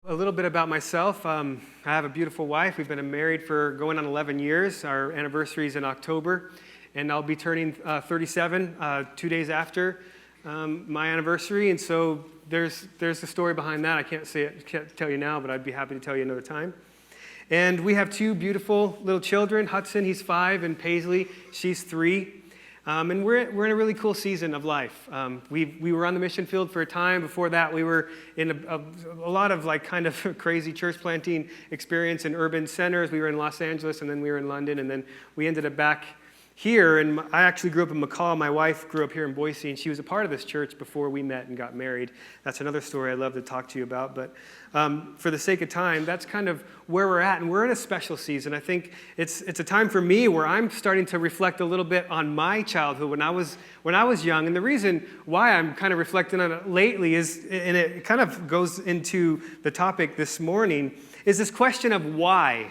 A little bit about myself. I have a beautiful wife. We've been married for going on 11 years. Our anniversary is in October, and I'll be turning 37 2 days after my anniversary. And so there's a story behind that. I can't tell you now, but I'd be happy to tell you another time. And we have two beautiful little children. Hudson, he's 5, and Paisley, she's 3. And we're in a really cool season of life. We were on the mission field for a time. Before that, we were in a lot of kind of crazy church planting experience in urban centers. We were in Los Angeles, and then we were in London, and then we ended up back here. And I actually grew up in McCall. My wife grew up here in Boise, and she was a part of this church before we met and got married. That's another story I'd love to talk to you about. But for the sake of time, that's kind of where we're at. And we're in a special season. I think it's a time for me where I'm starting to reflect a little bit on my childhood when I was young. And the reason why I'm kind of reflecting on it lately is, and it kind of goes into the topic this morning, is this question of why.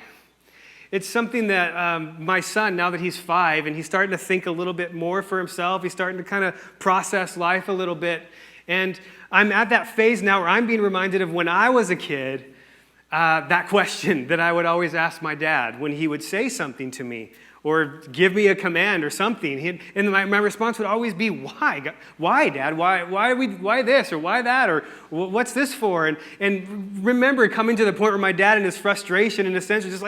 It's something that my son, now that he's 5, and he's starting to think a little bit more for himself, he's starting to kind of process life a little bit. And I'm at that phase now where I'm being reminded of when I was a kid, that question that I would always ask my dad when he would say something to me or give me a command or something. And my response would always be, why? Why, Dad? Why this or why that? Or what's this for? And remember coming to the point where my dad in his frustration, in a sense, was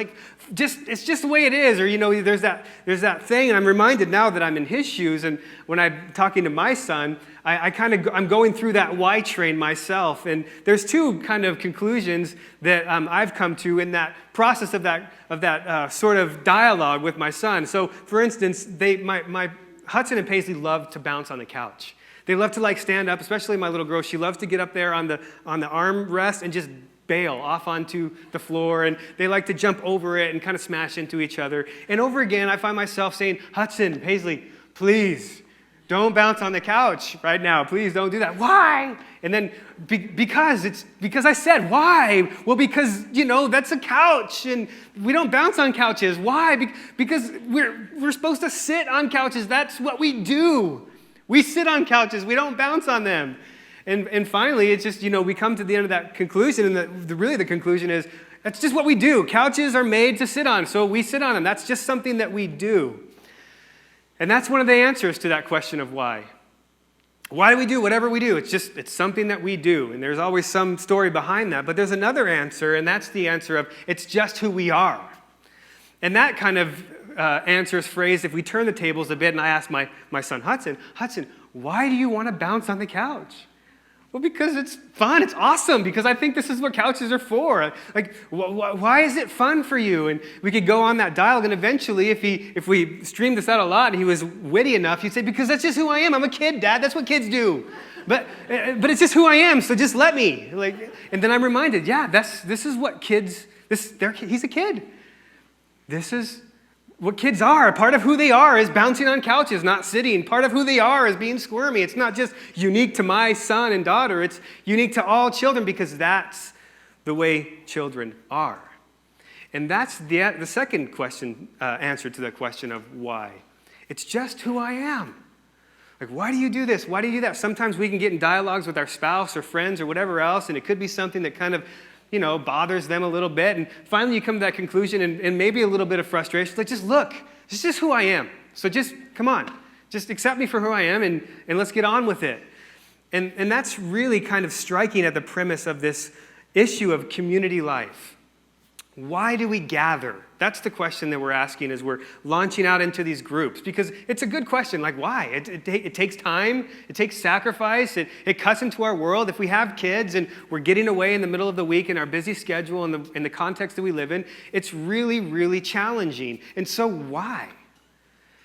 it's just the way it is. Or, there's that thing. And I'm reminded now that I'm in his shoes. And when I'm talking to my son, I'm going through that why train myself. And there's two kind of conclusions that I've come to in that process of that sort of dialogue with my son. So, for instance, my Hudson and Paisley love to bounce on the couch. They love to stand up, especially my little girl. She loves to get up there on the armrest and just bail off onto the floor, and they like to jump over it and kind of smash into each other. And over again, I find myself saying, Hudson, Paisley, please, don't bounce on the couch right now. Please don't do that. Why? And then because I said, why? Well, because, that's a couch, and we don't bounce on couches. Why? Because we're supposed to sit on couches. That's what we do. We sit on couches. We don't bounce on them. And finally, it's just, we come to the end of that conclusion, and really the conclusion is, that's just what we do. Couches are made to sit on, so we sit on them. That's just something that we do. And that's one of the answers to that question of why. Why do we do whatever we do? It's something that we do. And there's always some story behind that. But there's another answer, and that's the answer of it's just who we are. And that kind of answer is phrased if we turn the tables a bit, and I ask my son Hudson, why do you want to bounce on the couch? Well, because it's fun. It's awesome. Because I think this is what couches are for. Why is it fun for you? And we could go on that dialogue, and eventually, if we streamed this out a lot, and he was witty enough, he'd say, because that's just who I am. I'm a kid, Dad. That's what kids do. But it's just who I am, so just let me. And then I'm reminded, this is what kids, he's a kid. This is what kids are. Part of who they are is bouncing on couches, not sitting. Part of who they are is being squirmy. It's not just unique to my son and daughter. It's unique to all children because that's the way children are. And that's the second question, answer to the question of why. It's just who I am. Why do you do this? Why do you do that? Sometimes we can get in dialogues with our spouse or friends or whatever else, and it could be something that kind of bothers them a little bit. And finally you come to that conclusion and maybe a little bit of frustration. Just look, this is just who I am. So just, come on, just accept me for who I am and let's get on with it. And that's really kind of striking at the premise of this issue of community life. Why do we gather? That's the question that we're asking as we're launching out into these groups. Because it's a good question, why? It takes time, it takes sacrifice, it cuts into our world. If we have kids and we're getting away in the middle of the week in our busy schedule and in the context that we live in, it's really, really challenging. And so why?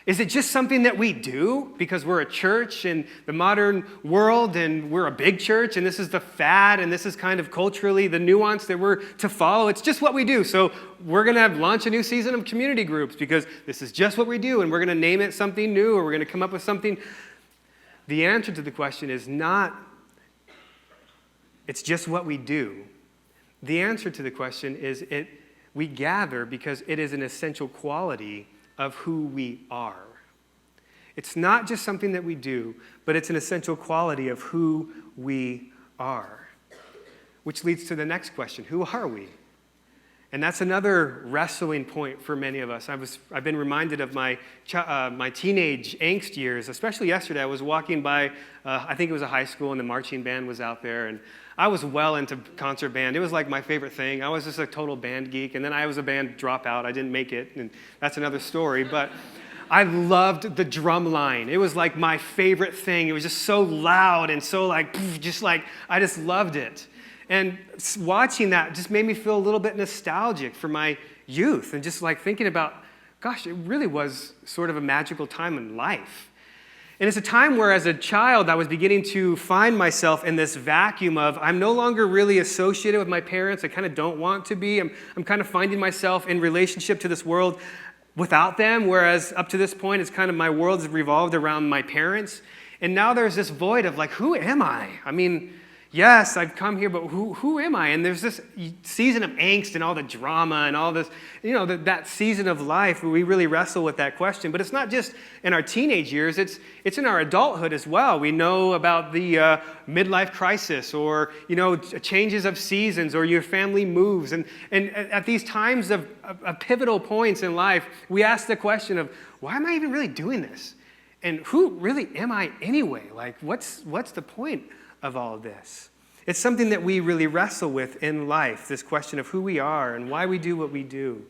Is it just something that we do because we're a church in the modern world and we're a big church and this is the fad and this is kind of culturally the nuance that we're to follow? It's just what we do. So we're going to launch a new season of community groups because this is just what we do, and we're going to name it something new or we're going to come up with something. The answer to the question is not, it's just what we do. The answer to the question is we gather because it is an essential quality of who we are. It's not just something that we do, but it's an essential quality of who we are. which leads to the next question: who are we? And that's another wrestling point for many of us. I've been reminded of my teenage angst years, especially yesterday. I was walking by, I think it was a high school, and the marching band was out there, and I was well into concert band. It was like my favorite thing. I was just a total band geek, and then I was a band dropout. I didn't make it, and that's another story. But I loved the drum line. It was like my favorite thing. It was just so loud and so I just loved it. And watching that just made me feel a little bit nostalgic for my youth, and just like thinking about, gosh, it really was sort of a magical time in life. And it's a time where, as a child, I was beginning to find myself in this vacuum of, I'm no longer really associated with my parents. I kind of don't want to be. I'm kind of finding myself in relationship to this world without them, whereas up to this point, it's kind of my world has revolved around my parents. And now there's this void of like, who am I? I mean, yes, I've come here, but who am I? And there's this season of angst and all the drama and all this, that season of life where we really wrestle with that question. But it's not just in our teenage years, it's in our adulthood as well. We know about the midlife crisis, or, changes of seasons, or your family moves. And at these times of pivotal points in life, we ask the question of, why am I even really doing this? And who really am I anyway? Like, what's the point of all of this? It's something that we really wrestle with in life, this question of who we are and why we do what we do.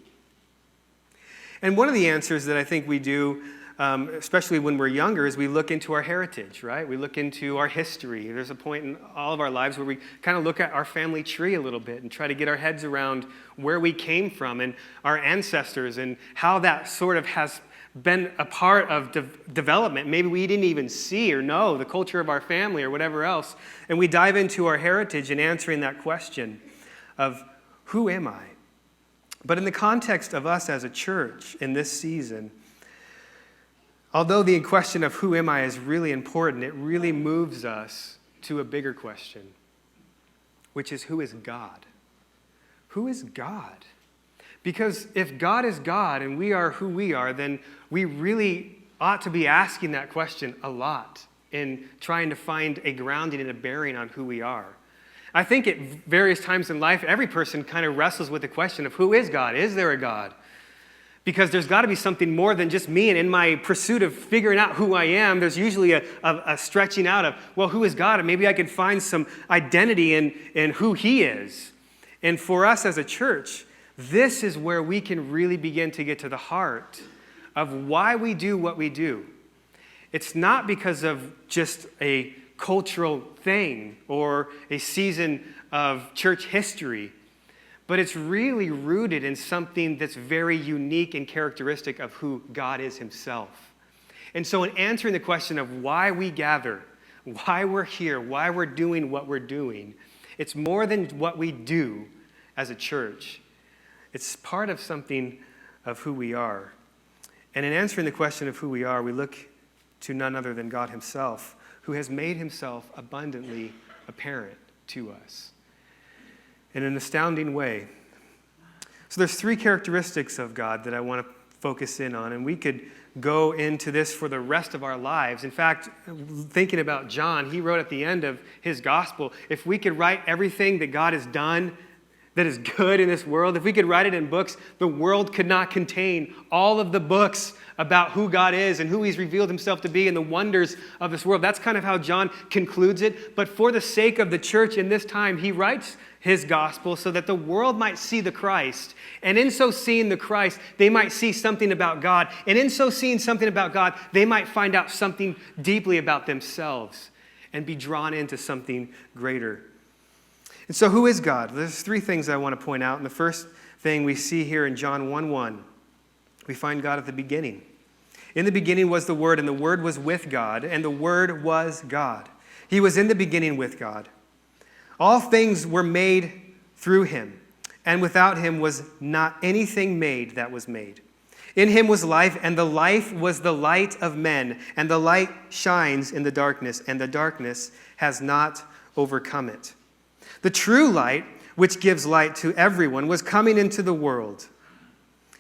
And one of the answers that I think we do, especially when we're younger, is we look into our heritage, right? We look into our history. There's a point in all of our lives where we kind of look at our family tree a little bit and try to get our heads around where we came from and our ancestors and how that sort of has been a part of development. Maybe we didn't even see or know the culture of our family or whatever else. And we dive into our heritage and answering that question of, who am I? But in the context of us as a church in this season, although the question of who am I is really important, it really moves us to a bigger question, which is, who is God? Who is God? Because if God is God and we are who we are, then we really ought to be asking that question a lot in trying to find a grounding and a bearing on who we are. I think at various times in life, every person kind of wrestles with the question of, who is God? Is there a God? Because there's got to be something more than just me. And in my pursuit of figuring out who I am, there's usually a stretching out of, well, who is God? And maybe I could find some identity in who He is. And for us as a church, this is where we can really begin to get to the heart of why we do what we do. It's not because of just a cultural thing or a season of church history, but it's really rooted in something that's very unique and characteristic of who God is Himself. And so in answering the question of why we gather, why we're here, why we're doing what we're doing, it's more than what we do as a church. It's part of something of who we are. And in answering the question of who we are, we look to none other than God Himself, who has made Himself abundantly apparent to us in an astounding way. So there's three characteristics of God that I want to focus in on, and we could go into this for the rest of our lives. In fact, thinking about John, he wrote at the end of his gospel, if we could write everything that God has done that is good in this world, if we could write it in books, the world could not contain all of the books about who God is and who He's revealed Himself to be and the wonders of this world. That's kind of how John concludes it. But for the sake of the church in this time, he writes his gospel so that the world might see the Christ. And in so seeing the Christ, they might see something about God. And in so seeing something about God, they might find out something deeply about themselves and be drawn into something greater. And so who is God? There's three things I want to point out. And the first thing we see here in John 1:1, we find God at the beginning. In the beginning was the Word, and the Word was with God, and the Word was God. He was in the beginning with God. All things were made through Him, and without Him was not anything made that was made. In Him was life, and the life was the light of men, and the light shines in the darkness, and the darkness has not overcome it. The true light, which gives light to everyone, was coming into the world.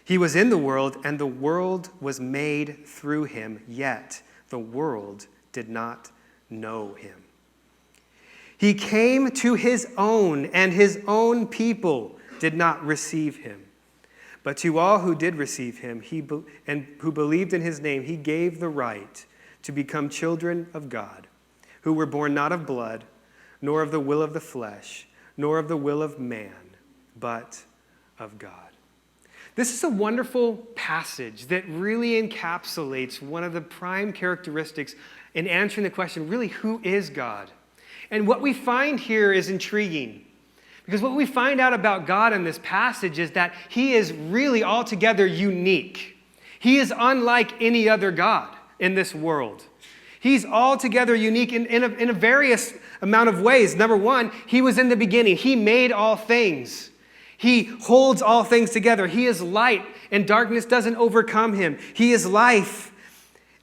He was in the world, and the world was made through Him, yet the world did not know Him. He came to his own, and his own people did not receive him. But to all who did receive him, and who believed in his name, he gave the right to become children of God, who were born not of blood, nor of the will of the flesh, nor of the will of man, but of God. This is a wonderful passage that really encapsulates one of the prime characteristics in answering the question, really, who is God? And what we find here is intriguing. Because what we find out about God in this passage is that he is really altogether unique. He is unlike any other God in this world. He's altogether unique in a various amount of ways. Number one, he was in the beginning. He made all things. He holds all things together. He is light, and darkness doesn't overcome him. He is life.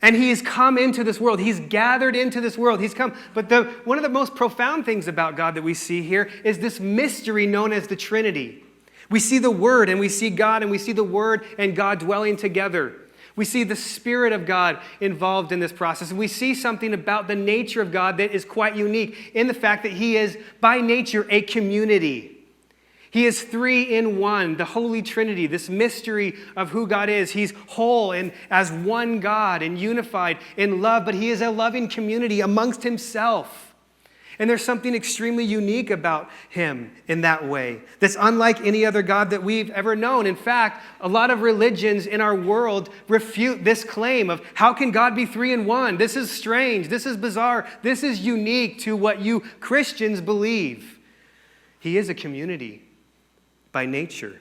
And he has come into this world. He's gathered into this world. He's come. But one of the most profound things about God that we see here is this mystery known as the Trinity. We see the Word, and we see God, and we see the Word and God dwelling together. We see the Spirit of God involved in this process. And we see something about the nature of God that is quite unique in the fact that he is, by nature, a community. He is three in one, the Holy Trinity, this mystery of who God is. He's whole and as one God and unified in love, but he is a loving community amongst himself. And there's something extremely unique about him in that way that's unlike any other God that we've ever known. In fact, a lot of religions in our world refute this claim of how can God be three in one? This is strange. This is bizarre. This is unique to what you Christians believe. He is a community by nature.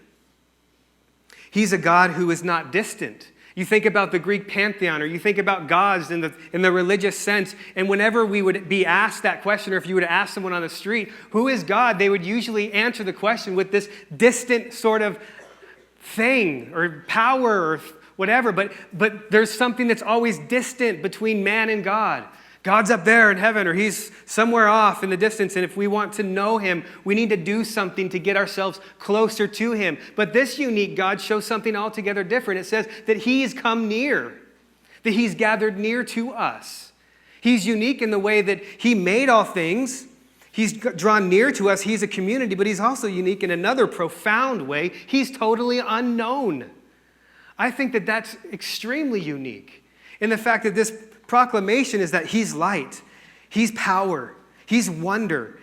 He's a God who is not distant. You think about the Greek pantheon, or you think about gods in the religious sense, and whenever we would be asked that question, or if you were to ask someone on the street, who is God, they would usually answer the question with this distant sort of thing, or power, or whatever, but there's something that's always distant between man and God. God's up there in heaven, or he's somewhere off in the distance, and if we want to know him, we need to do something to get ourselves closer to him. But this unique God shows something altogether different. It says that he's come near, that he's gathered near to us. He's unique in the way that he made all things. He's drawn near to us. He's a community, but he's also unique in another profound way. He's totally unknown. I think that that's extremely unique in the fact that this proclamation is that he's light, he's power, he's wonder.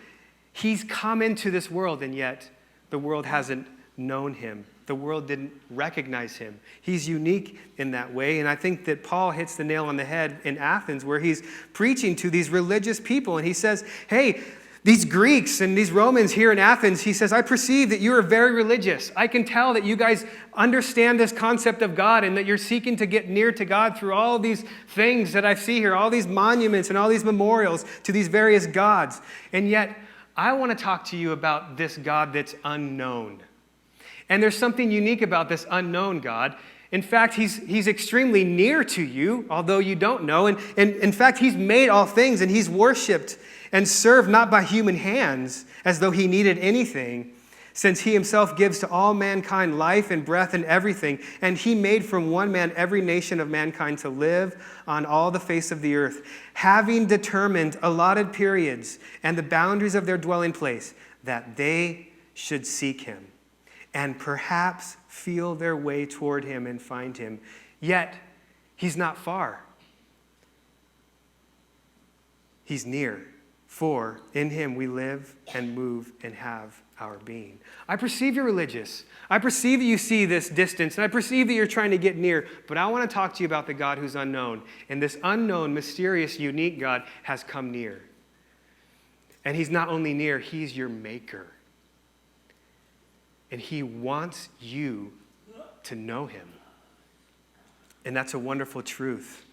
He's come into this world, and yet the world hasn't known him. The world didn't recognize him. He's unique in that way, and I think that Paul hits the nail on the head in Athens where he's preaching to these religious people, and he says, hey, these Greeks and these Romans here in Athens, he says, I perceive that you are very religious. I can tell that you guys understand this concept of God and that you're seeking to get near to God through all these things that I see here, all these monuments and all these memorials to these various gods. And yet, I want to talk to you about this God that's unknown. And there's something unique about this unknown God. In fact, he's extremely near to you, although you don't know. And in fact, he's made all things, and he's worshipped and served not by human hands as though he needed anything, since he himself gives to all mankind life and breath and everything. And he made from one man every nation of mankind to live on all the face of the earth, having determined allotted periods and the boundaries of their dwelling place, that they should seek him and perhaps feel their way toward him and find him. Yet, he's not far. He's near. For in him we live and move and have our being. I perceive you're religious. I perceive that you see this distance, and I perceive that you're trying to get near, but I want to talk to you about the God who's unknown. And this unknown, mysterious, unique God has come near. And he's not only near, he's your maker. And he wants you to know him. And that's a wonderful truth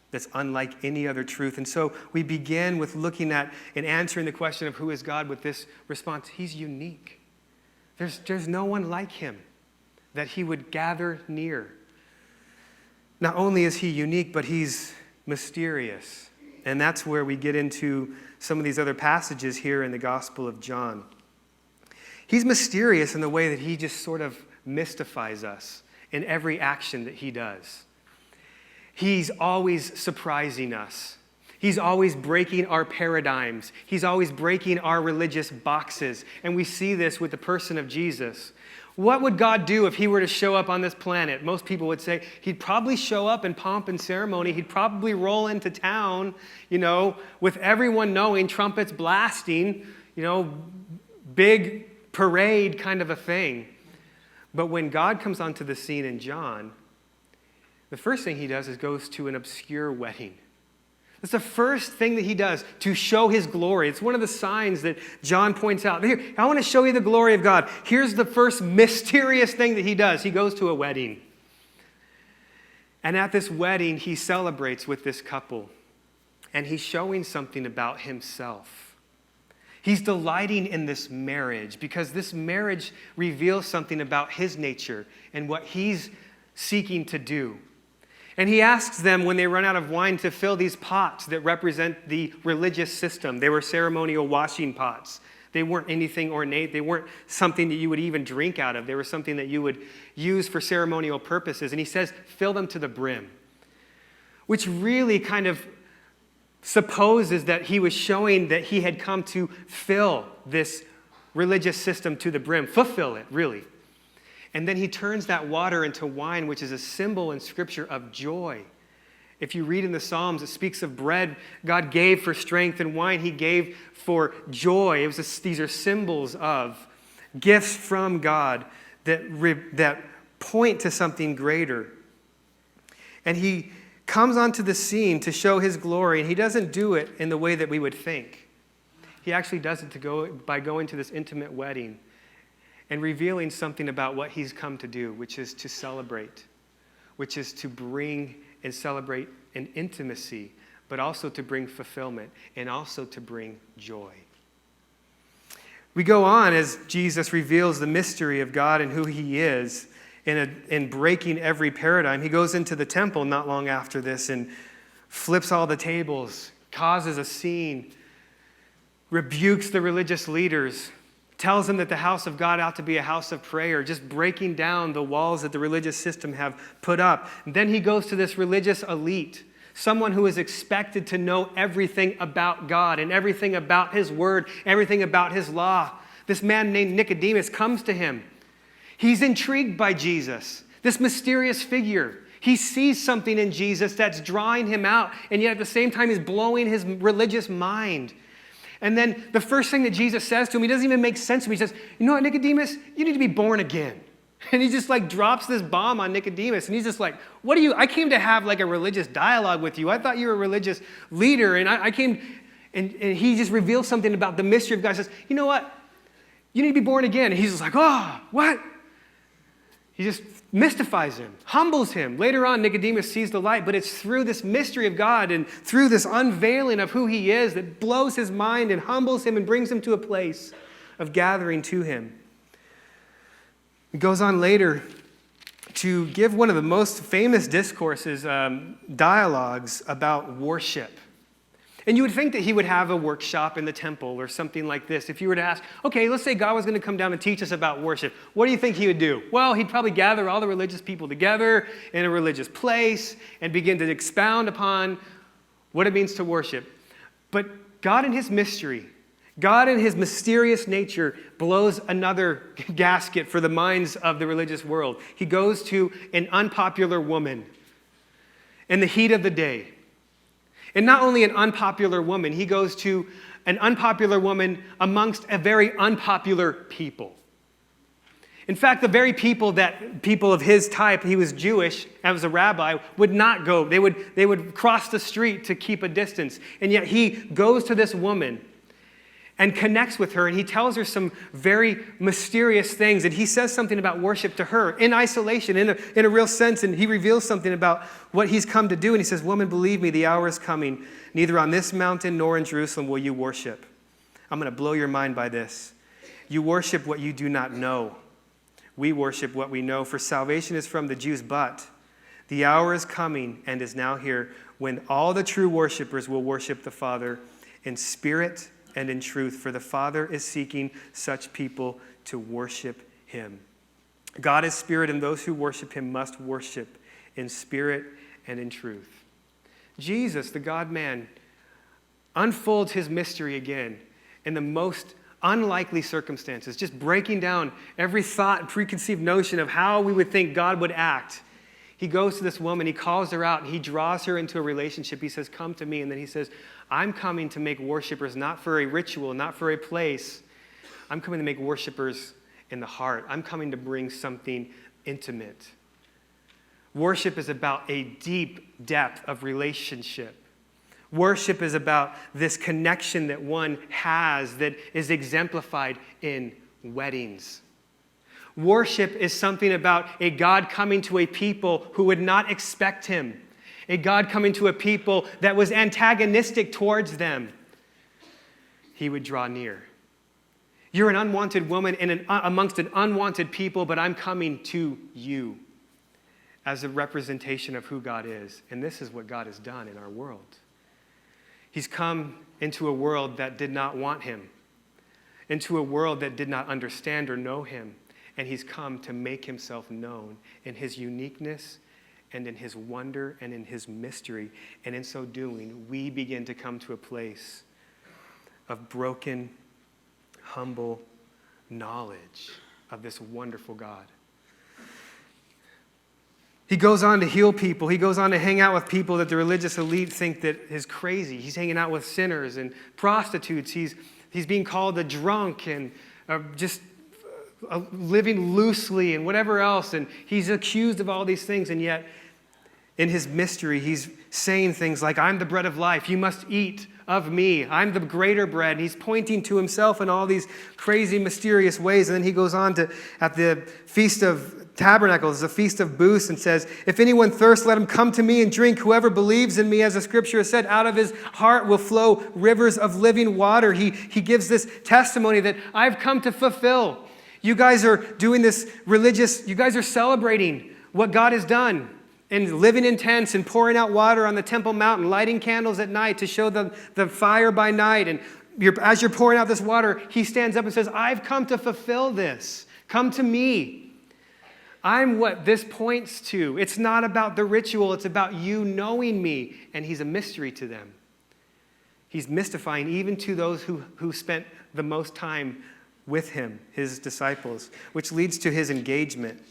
that's unlike any other truth. And so we begin with looking at and answering the question of who is God with this response. He's unique. There's no one like him that he would gather near. Not only is he unique, but he's mysterious. And that's where we get into some of these other passages here in the Gospel of John. He's mysterious in the way that he just sort of mystifies us in every action that he does. He's always surprising us. He's always breaking our paradigms. He's always breaking our religious boxes. And we see this with the person of Jesus. What would God do if he were to show up on this planet? Most people would say he'd probably show up in pomp and ceremony. He'd probably roll into town, with everyone knowing, trumpets blasting, big parade kind of a thing. But when God comes onto the scene in John, the first thing he does is goes to an obscure wedding. That's the first thing that he does to show his glory. It's one of the signs that John points out. Here, I want to show you the glory of God. Here's the first mysterious thing that he does. He goes to a wedding. And at this wedding, he celebrates with this couple. And he's showing something about himself. He's delighting in this marriage because this marriage reveals something about his nature and what he's seeking to do. And he asks them when they run out of wine to fill these pots that represent the religious system. They were ceremonial washing pots. They weren't anything ornate. They weren't something that you would even drink out of. They were something that you would use for ceremonial purposes. And he says, fill them to the brim, which really kind of supposes that he was showing that he had come to fill this religious system to the brim, fulfill it, really. And then he turns that water into wine, which is a symbol in Scripture of joy. If you read in the Psalms, it speaks of bread God gave for strength and wine he gave for joy. These are symbols of gifts from God that point to something greater. And he comes onto the scene to show his glory, and he doesn't do it in the way that we would think. He actually does it by going to this intimate wedding and revealing something about what he's come to do, which is to celebrate, which is to bring and celebrate an intimacy, but also to bring fulfillment and also to bring joy. We go on as Jesus reveals the mystery of God and who he is in breaking every paradigm. He goes into the temple not long after this and flips all the tables, causes a scene, rebukes the religious leaders, tells them that the house of God ought to be a house of prayer, just breaking down the walls that the religious system have put up. And then he goes to this religious elite, someone who is expected to know everything about God and everything about his word, everything about his law. This man named Nicodemus comes to him. He's intrigued by Jesus, this mysterious figure. He sees something in Jesus that's drawing him out, and yet at the same time he's blowing his religious mind. And then the first thing that Jesus says to him, he doesn't even make sense to him. He says, you know what, Nicodemus? You need to be born again. And he just drops this bomb on Nicodemus. And he's just like, I came to have a religious dialogue with you. I thought you were a religious leader. And I came, and he just reveals something about the mystery of God. He says, you know what? You need to be born again. And he's just like, oh, what? He just mystifies him, humbles him. Later on, Nicodemus sees the light, but it's through this mystery of God and through this unveiling of who he is that blows his mind and humbles him and brings him to a place of gathering to him. He goes on later to give one of the most famous discourses, dialogues about worship. And you would think that he would have a workshop in the temple or something like this. If you were to ask, okay, let's say God was going to come down and teach us about worship. What do you think he would do? Well, he'd probably gather all the religious people together in a religious place and begin to expound upon what it means to worship. But God in his mystery, God in his mysterious nature blows another gasket for the minds of the religious world. He goes to an unpopular woman in the heat of the day. And not only an unpopular woman, he goes to an unpopular woman amongst a very unpopular people. In fact, the very people of his type, he was Jewish, as a rabbi, would not go. They would cross the street to keep a distance. And yet he goes to this woman and connects with her, and he tells her some very mysterious things, and he says something about worship to her in isolation, in a real sense, and he reveals something about what he's come to do, and he says, woman, believe me, the hour is coming, neither on this mountain nor in Jerusalem will you worship. I'm going to blow your mind by this. You worship what you do not know. We worship what we know, for salvation is from the Jews, but the hour is coming and is now here when all the true worshipers will worship the Father in spirit and in truth, for the Father is seeking such people to worship him. God is spirit, and those who worship him must worship in spirit and in truth. Jesus, the God-man, unfolds his mystery again in the most unlikely circumstances, just breaking down every thought and preconceived notion of how we would think God would act. He goes to this woman, he calls her out, and he draws her into a relationship. He says, come to me. And then he says, I'm coming to make worshipers not for a ritual, not for a place. I'm coming to make worshipers in the heart. I'm coming to bring something intimate. Worship is about a deep depth of relationship. Worship is about this connection that one has that is exemplified in weddings. Worship is something about a God coming to a people who would not expect him. A God coming to a people that was antagonistic towards them. He would draw near. You're an unwanted woman amongst an unwanted people, but I'm coming to you as a representation of who God is. And this is what God has done in our world. He's come into a world that did not want him, into a world that did not understand or know him. And he's come to make himself known in his uniqueness and in his wonder and in his mystery. And in so doing, we begin to come to a place of broken, humble knowledge of this wonderful God. He goes on to heal people. He goes on to hang out with people that the religious elite think that is crazy. He's hanging out with sinners and prostitutes. He's being called a drunk and just living loosely and whatever else. And he's accused of all these things. And yet, in his mystery, he's saying things like, I'm the bread of life. You must eat of me. I'm the greater bread. And he's pointing to himself in all these crazy, mysterious ways. And then he goes on to, at the Feast of Tabernacles, the Feast of Booths, and says, if anyone thirsts, let him come to me and drink. Whoever believes in me, as the scripture has said, out of his heart will flow rivers of living water. He gives this testimony that I've come to fulfill. You guys are doing this religious, you guys are celebrating what God has done and living in tents and pouring out water on the Temple Mountain, lighting candles at night to show the fire by night. And as you're pouring out this water, he stands up and says, I've come to fulfill this. Come to me. I'm what this points to. It's not about the ritual. It's about you knowing me. And he's a mystery to them. He's mystifying even to those who spent the most time with him, his disciples, which leads to his engagement.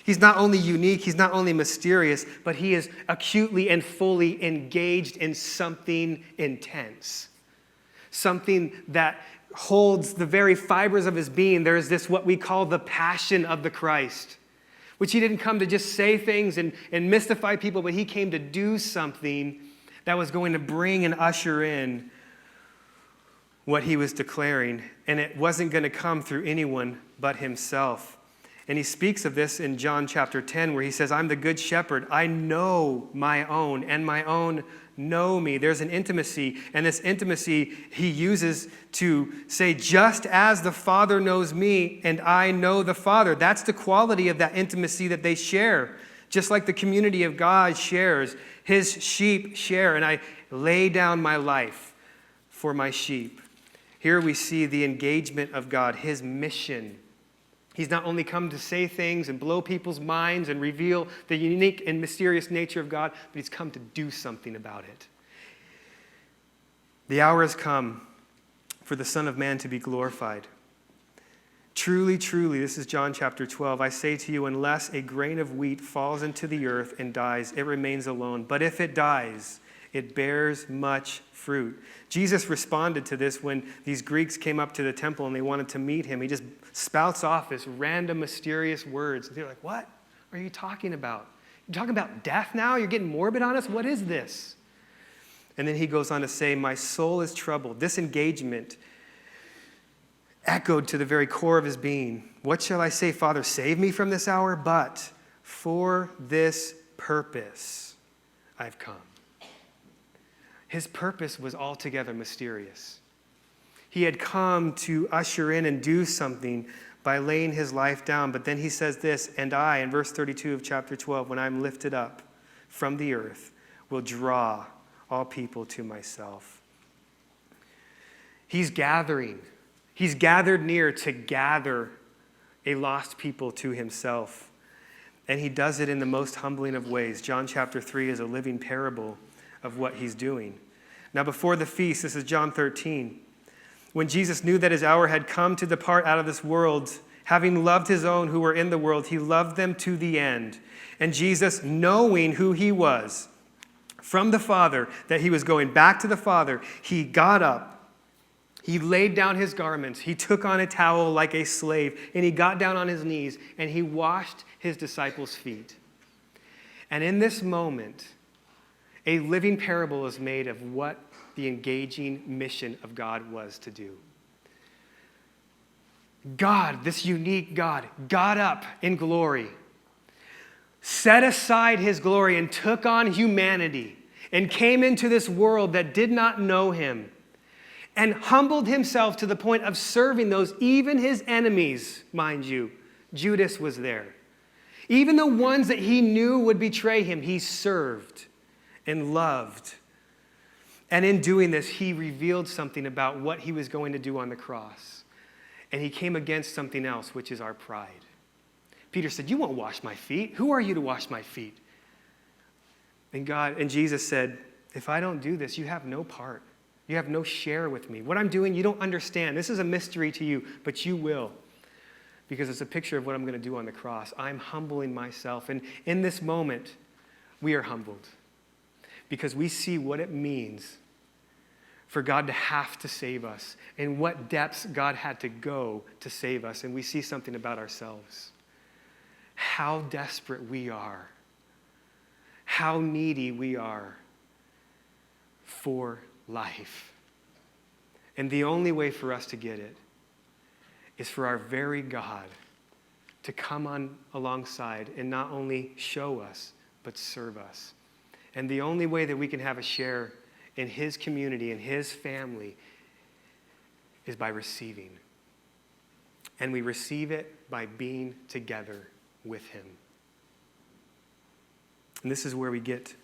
He's not only unique, he's not only mysterious, but he is acutely and fully engaged in something intense. Something that holds the very fibers of his being. There is this, what we call the passion of the Christ, which he didn't come to just say things and mystify people, but he came to do something that was going to bring and usher in what he was declaring. And it wasn't going to come through anyone but himself. And he speaks of this in John chapter 10, where he says, I'm the good shepherd. I know my own, and my own know me. There's an intimacy, and this intimacy he uses to say, just as the Father knows me, and I know the Father. That's the quality of that intimacy that they share. Just like the community of God shares, his sheep share, and I lay down my life for my sheep. Here we see the engagement of God, his mission. He's not only come to say things and blow people's minds and reveal the unique and mysterious nature of God, but he's come to do something about it. The hour has come for the Son of Man to be glorified. Truly, truly, this is John chapter 12. I say to you, unless a grain of wheat falls into the earth and dies, it remains alone. But if it dies, it bears much fruit. Jesus responded to this when these Greeks came up to the temple and they wanted to meet him. He just spouts off this random, mysterious words. And they're like, what are you talking about? You're talking about death now? You're getting morbid on us? What is this? And then he goes on to say, my soul is troubled. This engagement echoed to the very core of his being. What shall I say, Father, save me from this hour? But for this purpose I've come. His purpose was altogether mysterious. He had come to usher in and do something by laying his life down. But then he says this, and I, in verse 32 of chapter 12, when I'm lifted up from the earth, will draw all people to myself. He's gathering. He's gathered near to gather a lost people to himself. And he does it in the most humbling of ways. John chapter 3 is a living parable of what he's doing. Now before the feast, this is John 13, when Jesus knew that his hour had come to depart out of this world, having loved his own who were in the world, he loved them to the end. And Jesus, knowing who he was from the Father, that he was going back to the Father, he got up, he laid down his garments, he took on a towel like a slave, and he got down on his knees, and he washed his disciples' feet. And in this moment, a living parable is made of what the engaging mission of God was to do. God, this unique God, got up in glory, set aside his glory and took on humanity and came into this world that did not know him and humbled himself to the point of serving those, even his enemies, mind you. Judas was there. Even the ones that he knew would betray him, he served and loved. And in doing this, he revealed something about what he was going to do on the cross. And he came against something else, which is our pride. Peter said, "You won't wash my feet. Who are you to wash my feet?" And Jesus said, "If I don't do this, you have no part. You have no share with me. What I'm doing, you don't understand. This is a mystery to you, but you will. Because it's a picture of what I'm going to do on the cross. I'm humbling myself." And in this moment, we are humbled. Because we see what it means for God to have to save us and what depths God had to go to save us. And we see something about ourselves. How desperate we are. How needy we are for life. And the only way for us to get it is for our very God to come on alongside and not only show us, but serve us. And the only way that we can have a share in his community and his family is by receiving. And we receive it by being together with him. And this is where we get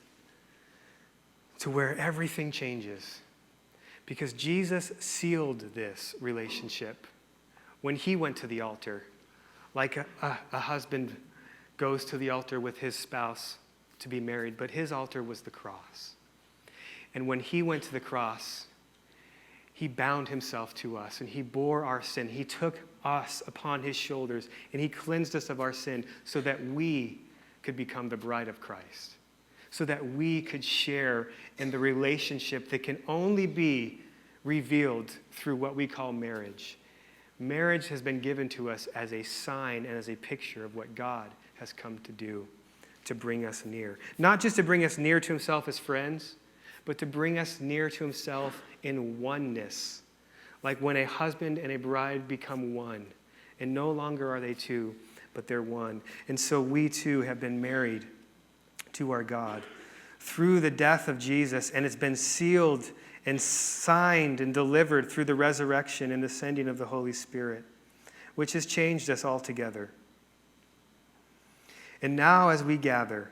to where everything changes. Because Jesus sealed this relationship when he went to the altar, like a husband goes to the altar with his spouse to be married, but his altar was the cross. And when he went to the cross, he bound himself to us and he bore our sin. He took us upon his shoulders and he cleansed us of our sin so that we could become the bride of Christ, so that we could share in the relationship that can only be revealed through what we call marriage. Marriage has been given to us as a sign and as a picture of what God has come to do, to bring us near. Not just to bring us near to himself as friends, but to bring us near to himself in oneness. Like when a husband and a bride become one, and no longer are they two, but they're one. And so we too have been married to our God through the death of Jesus, and it's been sealed and signed and delivered through the resurrection and the sending of the Holy Spirit, which has changed us altogether. And now as we gather,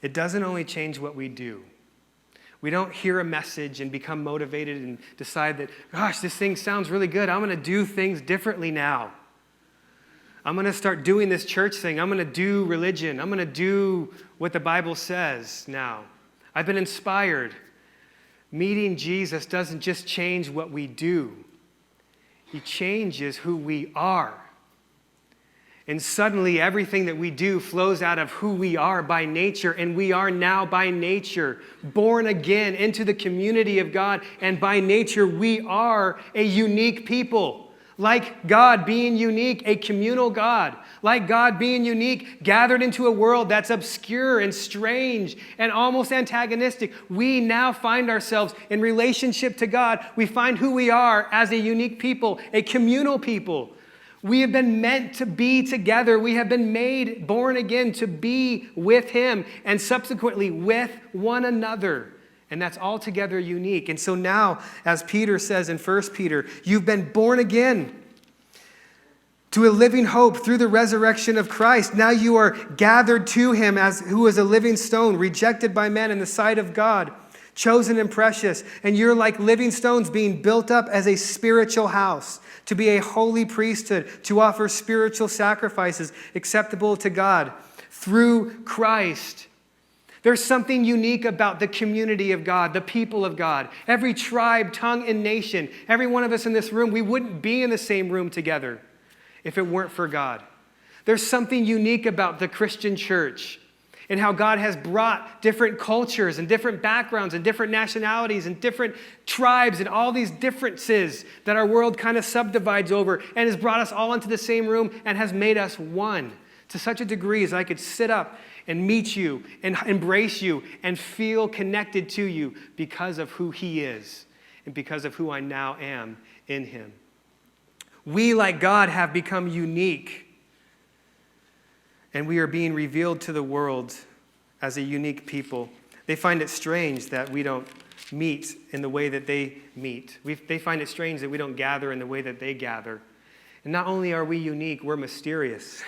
it doesn't only change what we do. We don't hear a message and become motivated and decide that, gosh, this thing sounds really good. I'm going to do things differently now. I'm going to start doing this church thing. I'm going to do religion. I'm going to do what the Bible says now. I've been inspired. Meeting Jesus doesn't just change what we do. He changes who we are. And suddenly everything that we do flows out of who we are by nature, and we are now by nature born again into the community of God, and by nature we are a unique people. Like God being unique, a communal God. Like God being unique, gathered into a world that's obscure and strange and almost antagonistic. We now find ourselves in relationship to God. We find who we are as a unique people, a communal people. We have been meant to be together. We have been made, born again, to be with him and subsequently with one another. And that's altogether unique. And so now, as Peter says in 1 Peter, you've been born again to a living hope through the resurrection of Christ. Now you are gathered to him as who is a living stone, rejected by men in the sight of God, chosen and precious. And you're like living stones being built up as a spiritual house, to be a holy priesthood, to offer spiritual sacrifices acceptable to God through Christ. There's something unique about the community of God, the people of God. Every tribe, tongue, and nation, every one of us in this room, we wouldn't be in the same room together if it weren't for God. There's something unique about the Christian church and how God has brought different cultures and different backgrounds and different nationalities and different tribes and all these differences that our world kind of subdivides over, and has brought us all into the same room and has made us one to such a degree as I could sit up and meet you and embrace you and feel connected to you because of who he is and because of who I now am in him. We, like God, have become unique, and we are being revealed to the world as a unique people. They find it strange that we don't meet in the way that they meet. They find it strange that we don't gather in the way that they gather. And not only are we unique, we're mysterious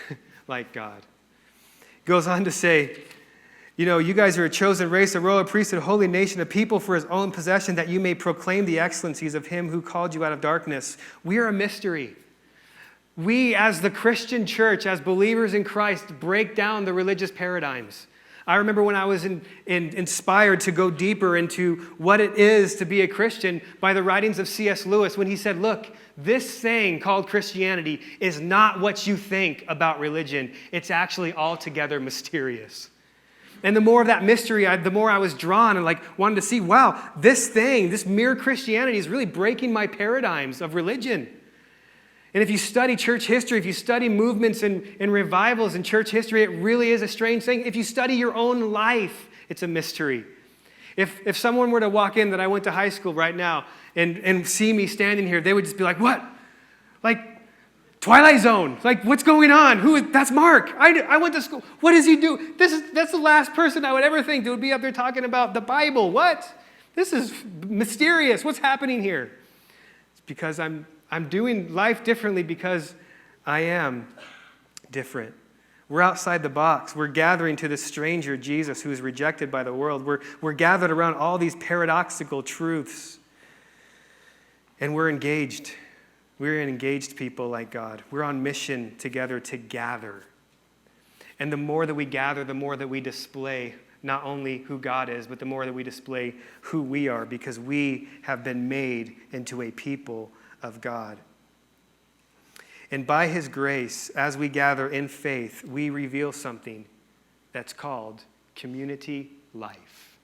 like God. Goes on to say, you guys are a chosen race, a royal priesthood, a holy nation, a people for his own possession, that you may proclaim the excellencies of him who called you out of darkness. We are a mystery. We, as the Christian church, as believers in Christ, break down the religious paradigms. I remember when I was inspired to go deeper into what it is to be a Christian by the writings of C.S. Lewis, when he said, look, this thing called Christianity is not what you think about religion. It's actually altogether mysterious. And the more of that mystery, the more I was drawn and wanted to see, wow, this mere Christianity is really breaking my paradigms of religion. And if you study church history, if you study movements and revivals in church history, it really is a strange thing. If you study your own life, it's a mystery. If someone were to walk in that I went to high school right now and see me standing here, they would just be like, what? Like Twilight Zone. Like, what's going on? That's Mark. I went to school. What does he do? That's the last person I would ever think that would be up there talking about the Bible. What? This is mysterious. What's happening here? It's because I'm doing life differently because I am different. We're outside the box. We're gathering to this stranger, Jesus, who is rejected by the world. We're gathered around all these paradoxical truths. And we're engaged. We're an engaged people like God. We're on mission together to gather. And the more that we gather, the more that we display not only who God is, but the more that we display who we are, because we have been made into a people of God. And by his grace, as we gather in faith, we reveal something that's called community life.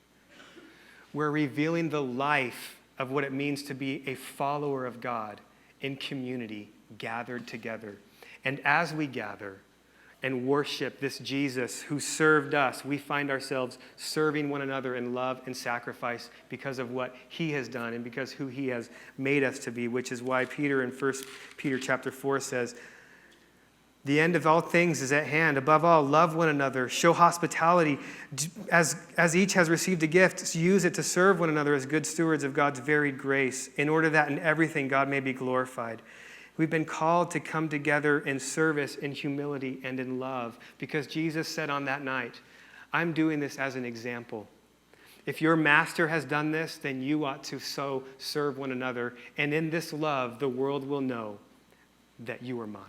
We're revealing the life of what it means to be a follower of God in community, gathered together. And as we gather and worship this Jesus who served us, we find ourselves serving one another in love and sacrifice because of what he has done and because who he has made us to be, which is why Peter in 1 Peter chapter 4 says, the end of all things is at hand. Above all, love one another, show hospitality. As each has received a gift, use it to serve one another as good stewards of God's varied grace, in order that in everything God may be glorified. We've been called to come together in service, in humility, and in love, because Jesus said on that night, I'm doing this as an example. If your master has done this, then you ought to so serve one another. And in this love, the world will know that you are mine.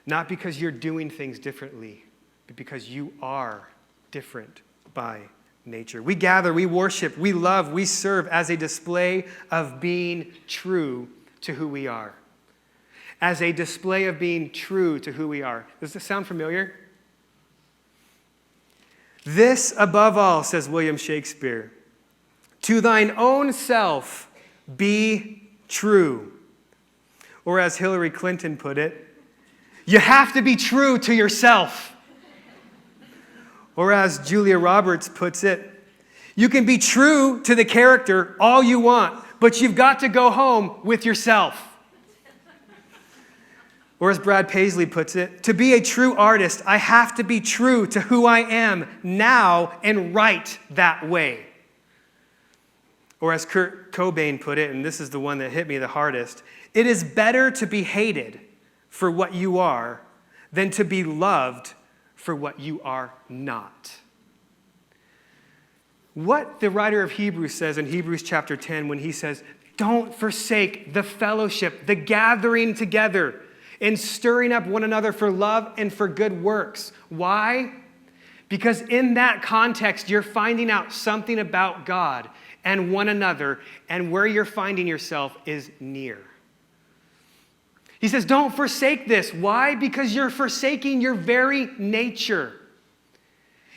Not because you're doing things differently, but because you are different by nature. We gather, we worship, we love, we serve as a display of being true to who we are. As a display of being true to who we are. Does this sound familiar? This above all, says William Shakespeare, to thine own self be true. Or as Hillary Clinton put it, you have to be true to yourself. Or as Julia Roberts puts it, you can be true to the character all you want, but you've got to go home with yourself. Or as Brad Paisley puts it, to be a true artist, I have to be true to who I am now and write that way. Or as Kurt Cobain put it, and this is the one that hit me the hardest, it is better to be hated for what you are than to be loved for what you are not. What the writer of Hebrews says in Hebrews chapter 10 when he says, don't forsake the fellowship, the gathering together, and stirring up one another for love and for good works. Why? Because in that context, you're finding out something about God and one another, and where you're finding yourself is near. He says, don't forsake this. Why? Because you're forsaking your very nature.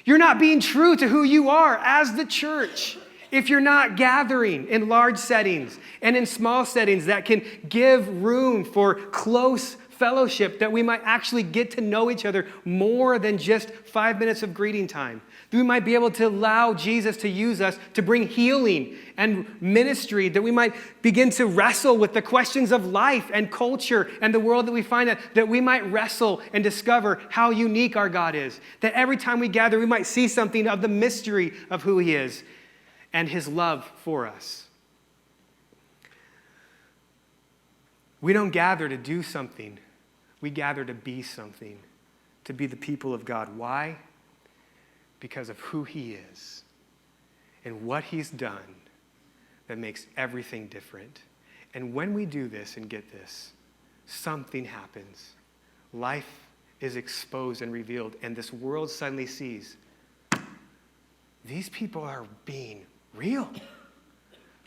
You're not being true to who you are as the church if you're not gathering in large settings and in small settings that can give room for close fellowship, that we might actually get to know each other more than just 5 minutes of greeting time. That we might be able to allow Jesus to use us to bring healing and ministry, that we might begin to wrestle with the questions of life and culture and the world that we find, that we might wrestle and discover how unique our God is. That every time we gather, we might see something of the mystery of who he is and his love for us. We don't gather to do something. We gather to be something, to be the people of God. Why? Because of who he is and what he's done that makes everything different. And when we do this and get this, something happens. Life is exposed and revealed, and this world suddenly sees, these people are being real.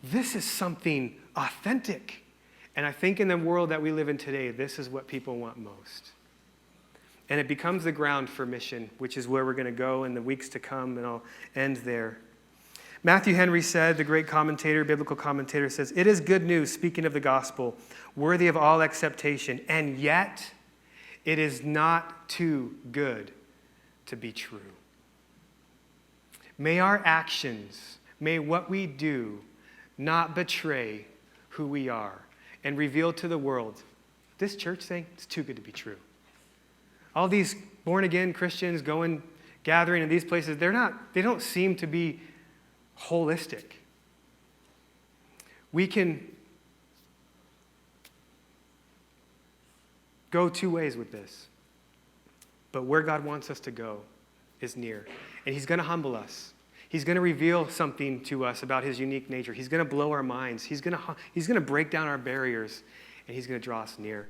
This is something authentic. And I think in the world that we live in today, this is what people want most. And it becomes the ground for mission, which is where we're going to go in the weeks to come, and I'll end there. Matthew Henry said, the great commentator, biblical commentator, says, it is good news, speaking of the gospel, worthy of all acceptation, and yet it is not too good to be true. May our actions, may what we do not betray who we are and reveal to the world, this church thing, it's too good to be true. All these born-again Christians going, gathering in these places, they don't seem to be holistic. We can go two ways with this. But where God wants us to go is near. And he's going to humble us. He's going to reveal something to us about his unique nature. He's going to blow our minds. He's going to break down our barriers, and he's going to draw us near.